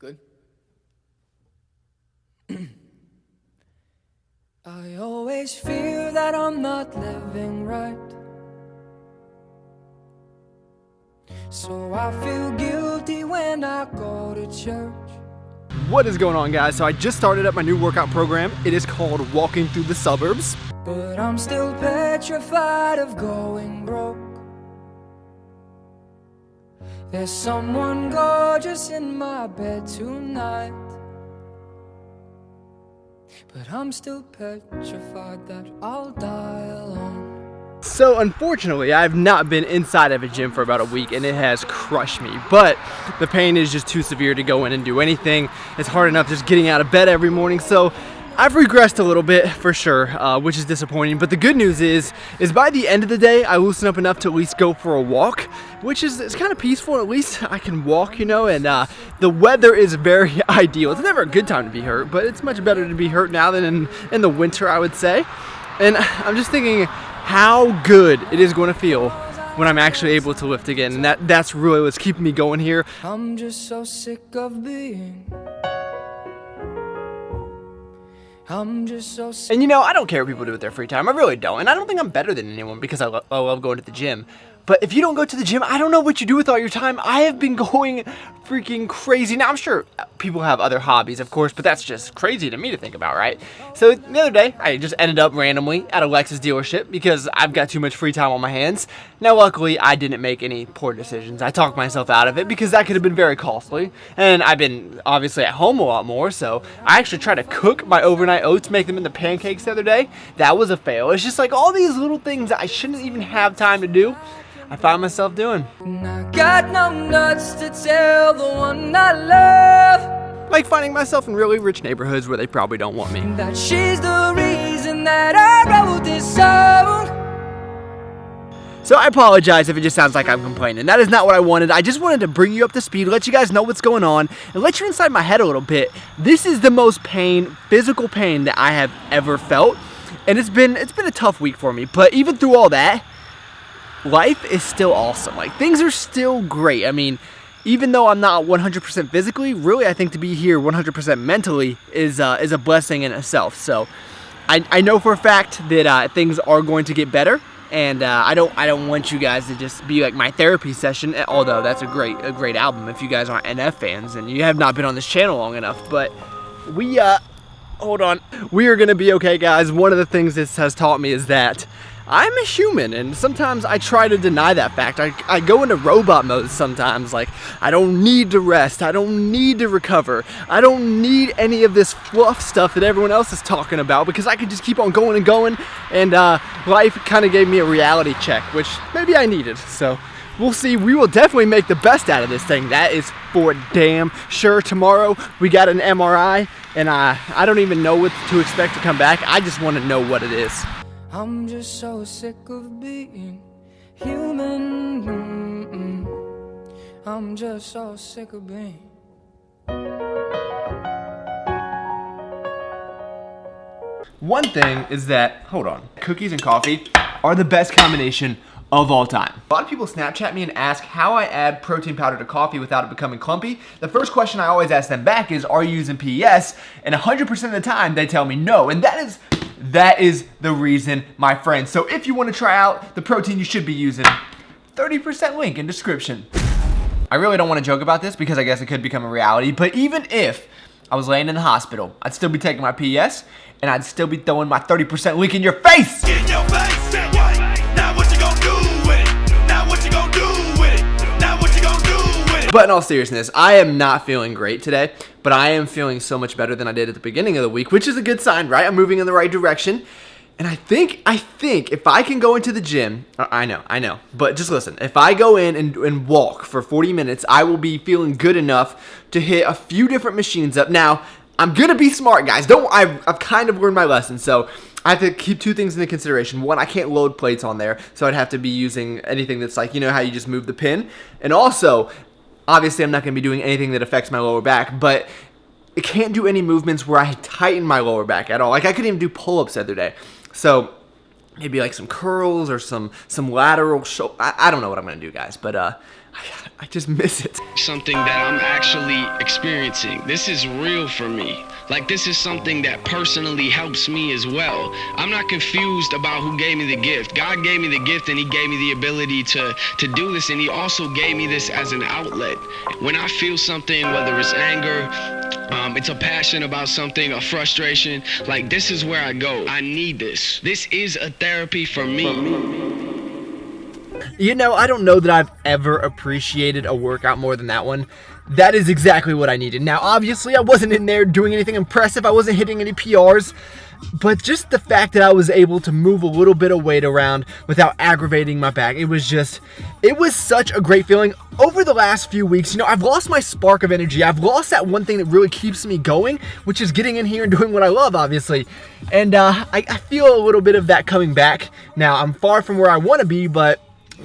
Good. I always feel that I'm not living right, so I feel guilty when I go to church. What is going on, guys? So I just started up my new workout program. It is called Walking Through the Suburbs. But I'm still petrified of going broke. There's someone gorgeous in my bed tonight, but I'm still petrified that I'll die alone. So unfortunately, I have not been inside of a gym for about a week, and it has crushed me. But the pain is just too severe to go in and do anything. It's hard enough just getting out of bed every morning. So I've regressed a little bit for sure, which is disappointing. But the good news is by the end of the day, I loosen up enough to at least go for a walk, which is it's kind of peaceful. At least I can walk, you know, and the weather is very ideal. It's never a good time to be hurt, but it's much better to be hurt now than in the winter, I would say. And I'm just thinking how good it is going to feel when I'm actually able to lift again. And that's really what's keeping me going here. I'm just so sick of being. I'm just so sick. And you know, I don't care what people do with their free time. I really don't. And I don't think I'm better than anyone because I love going to the gym. But if you don't go to the gym, I don't know what you do with all your time. I have been going freaking crazy. Now, I'm sure people have other hobbies, of course, but that's just crazy to me to think about, right? So the other day, I just ended up randomly at a Lexus dealership because I've got too much free time on my hands. Now, luckily, I didn't make any poor decisions. I talked myself out of it because that could have been very costly. And I've been obviously at home a lot more, so I actually tried to cook my overnight oats, make them into pancakes the other day. That was a fail. It's just like all these little things that I shouldn't even have time to do, I find myself doing. And I got no nuts to tell the one I love, like finding myself in really rich neighborhoods where they probably don't want me. that she's the reason that I wrote this song. So I apologize if it just sounds like I'm complaining. That is not what I wanted. I just wanted to bring you up to speed, let you guys know what's going on, and let you inside my head a little bit. This is the most physical pain that I have ever felt, and it's been a tough week for me. But even through all that, life is still awesome. Like, things are still great. I mean, even though I'm not 100% physically, really I think to be here 100% mentally is a blessing in itself. So I know for a fact that things are going to get better, and I don't want you guys to just be like my therapy session. Although that's a great album if you guys aren't NF fans and you have not been on this channel long enough. But we hold on, we are gonna be okay, guys. One of the things this has taught me is that I'm a human, and sometimes I try to deny that fact. I go into robot mode sometimes, like, I don't need to rest, I don't need to recover, I don't need any of this fluff stuff that everyone else is talking about, because I can just keep on going and going, and life kind of gave me a reality check, which maybe I needed. So we'll see. We will definitely make the best out of this thing. That is for damn sure. Tomorrow we got an MRI, and I don't even know what to expect to come back. I just want to know what it is. I'm just so sick of being human. I'm just so sick of being. One thing is that, hold on, cookies and coffee are the best combination of all time. A lot of people Snapchat me and ask how I add protein powder to coffee without it becoming clumpy. The first question I always ask them back is, are you using PES? And 100% of the time they tell me no, and that is the reason, my friend. So if you want to try out the protein you should be using, 30% link in description. I really don't want to joke about this because I guess it could become a reality, but even if I was laying in the hospital, I'd still be taking my PES, and I'd still be throwing my 30% link in your face! In your face, now what you gonna do with it? Now what you gonna do with it? Now what you gonna do with it? But in all seriousness, I am not feeling great today, but I am feeling so much better than I did at the beginning of the week, which is a good sign, right? I'm moving in the right direction. And I think if I can go into the gym, I know, but just listen, if I go in and walk for 40 minutes, I will be feeling good enough to hit a few different machines up. Now, I'm gonna be smart, guys. I've kind of learned my lesson, so I have to keep two things into consideration. One, I can't load plates on there, so I'd have to be using anything that's like, you know how you just move the pin? And also, obviously I'm not gonna be doing anything that affects my lower back, but it can't do any movements where I tighten my lower back at all. Like, I couldn't even do pull-ups the other day. So maybe like some curls or some lateral shoulder. I don't know what I'm gonna do, guys, but I just miss it. Something that I'm actually experiencing experiencing. This is real for me. Like, this is something that personally helps me as well. I'm not confused about who gave me the gift. God gave me the gift, and he gave me the ability to do this, and he also gave me this as an outlet. When I feel something, whether it's anger, it's a passion about something, a frustration, like, this is where I go. I need this. This is a therapy for me. You know, I don't know that I've ever appreciated a workout more than that one. That is exactly what I needed. Now, obviously, I wasn't in there doing anything impressive. I wasn't hitting any PRs. But just the fact that I was able to move a little bit of weight around without aggravating my back, it was such a great feeling. Over the last few weeks, you know, I've lost my spark of energy. I've lost that one thing that really keeps me going, which is getting in here and doing what I love, obviously. And I feel a little bit of that coming back. Now, I'm far from where I want to be, but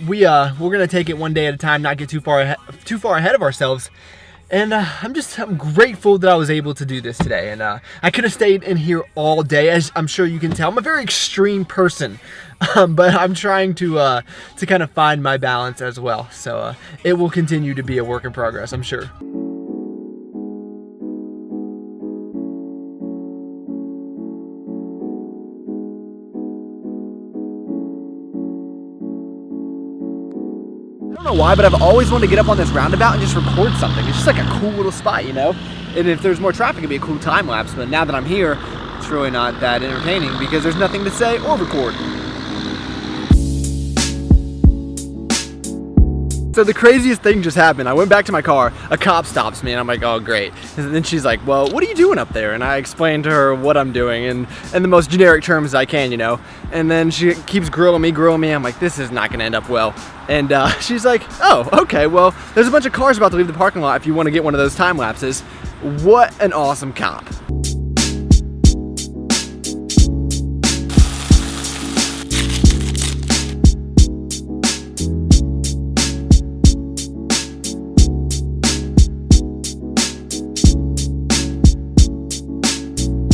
we're gonna take it one day at a time, not get too far ahead of ourselves. And I'm grateful that I was able to do this today. And I could have stayed in here all day, as I'm sure you can tell. I'm a very extreme person, but I'm trying to kind of find my balance as well. So it will continue to be a work in progress, I'm sure. I don't know why, but I've always wanted to get up on this roundabout and just record something. It's just like a cool little spot, you know? And if there's more traffic, it'd be a cool time lapse. But now that I'm here, it's really not that entertaining because there's nothing to say or record. So the craziest thing just happened. I went back to my car, a cop stops me, and I'm like, oh great. And then she's like, well, what are you doing up there? And I explained to her what I'm doing in the most generic terms I can, you know. And then she keeps grilling me. I'm like, this is not gonna end up well. And she's like, oh, okay, well, there's a bunch of cars about to leave the parking lot if you want to get one of those time lapses. What an awesome cop.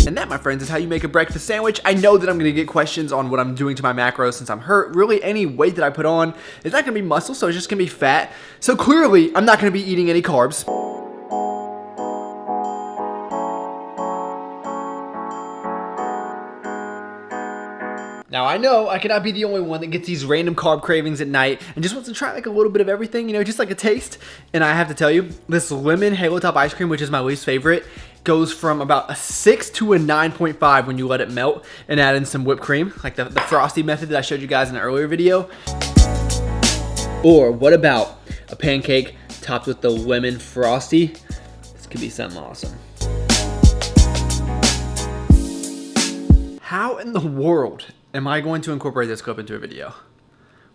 And that, my friends, is how you make a breakfast sandwich. I know that I'm going to get questions on what I'm doing to my macros since I'm hurt. Really, any weight that I put on is not going to be muscle, so it's just going to be fat. So clearly, I'm not going to be eating any carbs. Now, I know I cannot be the only one that gets these random carb cravings at night and just wants to try like a little bit of everything, you know, just like a taste. And I have to tell you, this lemon Halo Top ice cream, which is my least favorite, goes from about a 6 to a 9.5 when you let it melt and add in some whipped cream, like the frosty method that I showed you guys in an earlier video. Or what about a pancake topped with the lemon frosty? This could be something awesome. How in the world am I going to incorporate this clip into a video?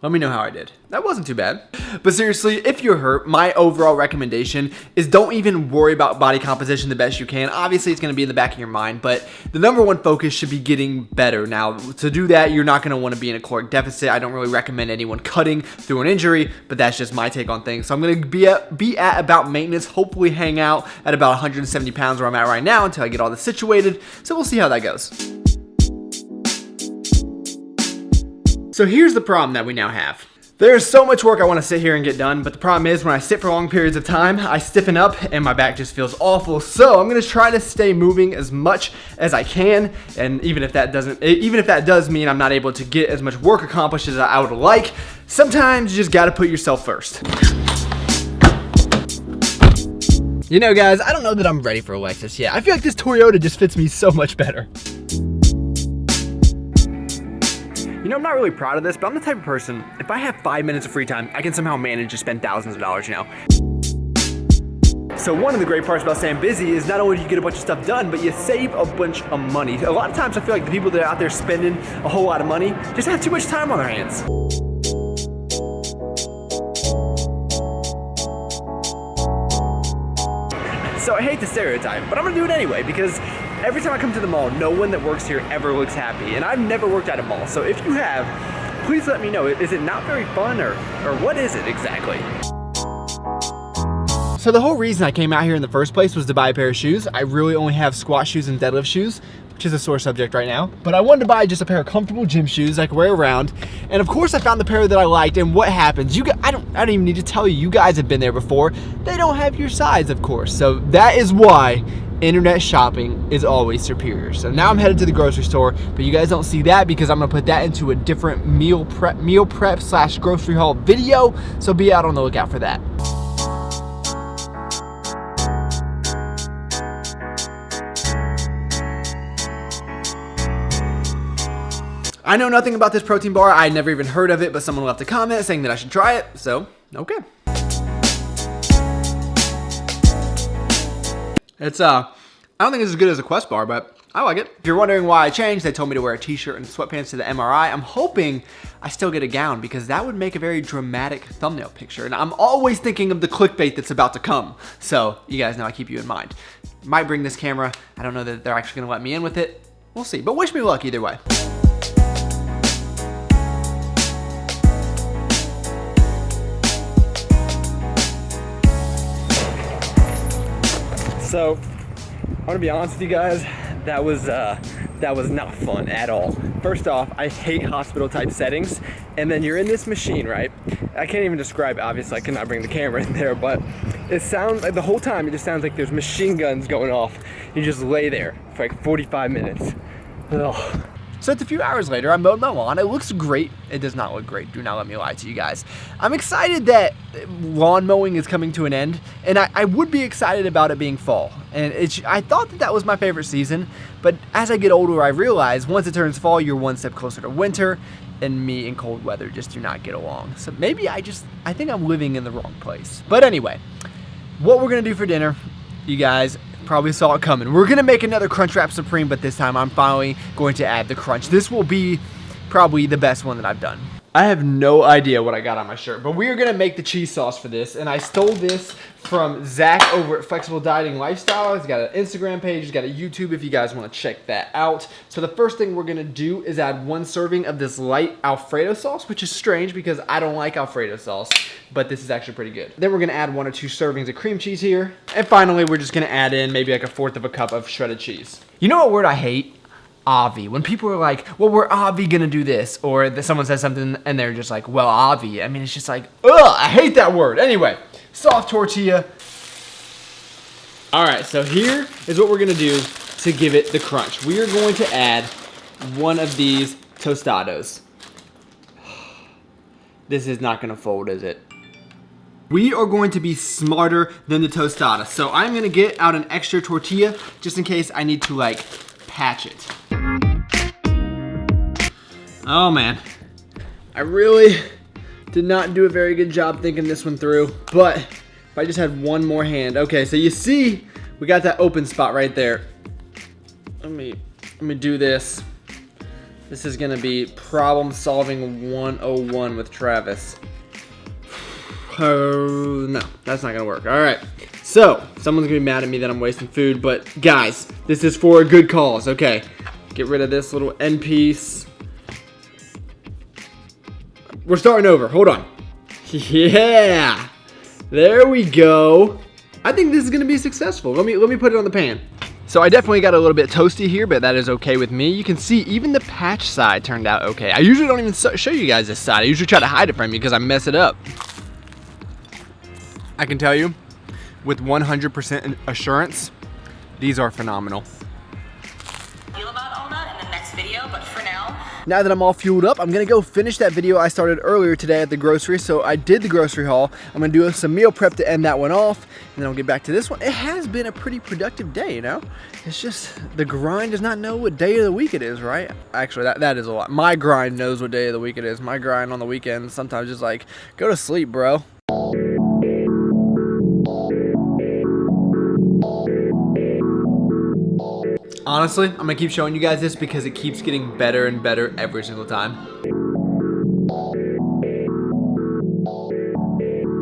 Let me know how I did. That wasn't too bad. But seriously, if you're hurt, my overall recommendation is don't even worry about body composition the best you can. Obviously, it's gonna be in the back of your mind, but the number one focus should be getting better. Now, to do that, you're not gonna wanna be in a caloric deficit. I don't really recommend anyone cutting through an injury, but that's just my take on things. So I'm gonna be at about maintenance, hopefully hang out at about 170 pounds where I'm at right now until I get all this situated. So we'll see how that goes. So here's the problem that we now have. There's so much work I want to sit here and get done, but the problem is when I sit for long periods of time, I stiffen up and my back just feels awful. So I'm going to try to stay moving as much as I can, and even if that does mean I'm not able to get as much work accomplished as I would like, sometimes you just got to put yourself first. You know, guys, I don't know that I'm ready for a Lexus yet. I feel like this Toyota just fits me so much better. You know, I'm not really proud of this, but I'm the type of person, if I have 5 minutes of free time, I can somehow manage to spend thousands of dollars, you know. So one of the great parts about staying busy is not only do you get a bunch of stuff done, but you save a bunch of money. A lot of times I feel like the people that are out there spending a whole lot of money just have too much time on their hands. So I hate the stereotype, but I'm gonna do it anyway because every time I come to the mall, no one that works here ever looks happy. And I've never worked at a mall, so if you have, please let me know. Is it not very fun or what is it exactly? So the whole reason I came out here in the first place was to buy a pair of shoes. I really only have squat shoes and deadlift shoes, which is a sore subject right now. But I wanted to buy just a pair of comfortable gym shoes I could wear around. And of course I found the pair that I liked, and what happens? I don't even need to tell you, you guys have been there before. They don't have your size, of course. So that is why internet shopping is always superior. So now I'm headed to the grocery store, but you guys don't see that because I'm gonna put that into a different meal prep slash grocery haul video. So be out on the lookout for that. I know nothing about this protein bar. I had never even heard of it, but someone left a comment saying that I should try it, so okay. It's I don't think it's as good as a Quest bar, but I like it. If you're wondering why I changed, they told me to wear a t-shirt and sweatpants to the MRI. I'm hoping I still get a gown because that would make a very dramatic thumbnail picture. And I'm always thinking of the clickbait that's about to come. So you guys know I keep you in mind. Might bring this camera. I don't know that they're actually gonna let me in with it. We'll see, but wish me luck either way. So, I want to be honest with you guys, that was not fun at all. First off, I hate hospital type settings, and then you're in this machine, right? I can't even describe it, obviously I cannot bring the camera in there, but it sounds like the whole time it just sounds like there's machine guns going off. You just lay there for like 45 minutes. Ugh. So it's a few hours later, I mowed my lawn. It looks great. It does not look great. Do not let me lie to you guys. I'm excited that lawn mowing is coming to an end, and I would be excited about it being fall. And I thought that was my favorite season, but as I get older, I realize once it turns fall, you're one step closer to winter, and me and cold weather just do not get along. So maybe I think I'm living in the wrong place. But anyway, what we're gonna do for dinner, you guys probably saw it coming. We're gonna make another Crunchwrap Supreme, but this time I'm finally going to add the crunch. This will be probably the best one that I've done. I have no idea what I got on my shirt, but we are gonna make the cheese sauce for this, and I stole this from Zach over at Flexible Dieting Lifestyle. He's got an Instagram page, he's got a YouTube if you guys wanna check that out. So the first thing we're gonna do is add 1 serving of this light Alfredo sauce, which is strange because I don't like Alfredo sauce, but this is actually pretty good. Then we're gonna add 1 or 2 servings of cream cheese here. And finally, we're just gonna add in maybe like 1/4 of a cup of shredded cheese. You know what word I hate? Avi. When people are like, well, we're Avi gonna do this, or someone says something and they're just like, well, Avi. I mean, it's just like, ugh, I hate that word. Anyway, soft tortilla. All right, so here is what we're gonna do to give it the crunch. We are going to add 1 of these tostados. This is not gonna fold, is it? We are going to be smarter than the tostada. So I'm gonna get out an extra tortilla just in case I need to like patch it. Oh man, I really did not do a very good job thinking this one through, but if I just had 1 more hand. Okay, so you see, we got that open spot right there. Let me do this. This is gonna be problem solving 101 with Travis. Oh, no, that's not gonna work. All right, so someone's gonna be mad at me that I'm wasting food, but guys, this is for a good cause. Okay, get rid of this little end piece. We're starting over, hold on. Yeah, there we go. I think this is gonna be successful. Let me put it on the pan. So I definitely got a little bit toasty here, but that is okay with me. You can see even the patch side turned out okay. I usually don't even show you guys this side. I usually try to hide it from you because I mess it up. I can tell you with 100% assurance, these are phenomenal. Feel about all that in the next video, but for now. Now that I'm all fueled up, I'm gonna go finish that video I started earlier today at the grocery. So I did the grocery haul. I'm gonna do some meal prep to end that one off, and then I'll get back to this one. It has been a pretty productive day, you know? It's just, the grind does not know what day of the week it is, right? Actually, that is a lot. My grind knows what day of the week it is. My grind on the weekends sometimes is like, go to sleep, bro. Honestly, I'm gonna keep showing you guys this because it keeps getting better and better every single time.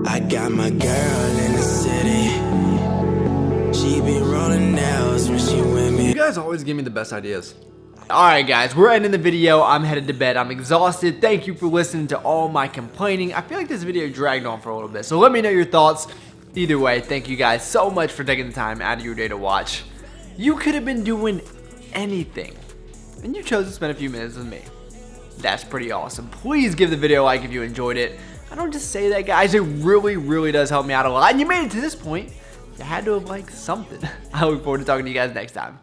I got my girl in the city. She be rolling nails when she with me. You guys always give me the best ideas. Alright guys, we're ending the video. I'm headed to bed. I'm exhausted. Thank you for listening to all my complaining. I feel like this video dragged on for a little bit, so let me know your thoughts. Either way, thank you guys so much for taking the time out of your day to watch. You could have been doing anything, and you chose to spend a few minutes with me. That's pretty awesome. Please give the video a like if you enjoyed it. I don't just say that, guys. It really does help me out a lot. And you made it to this point. You had to have liked something. I look forward to talking to you guys next time.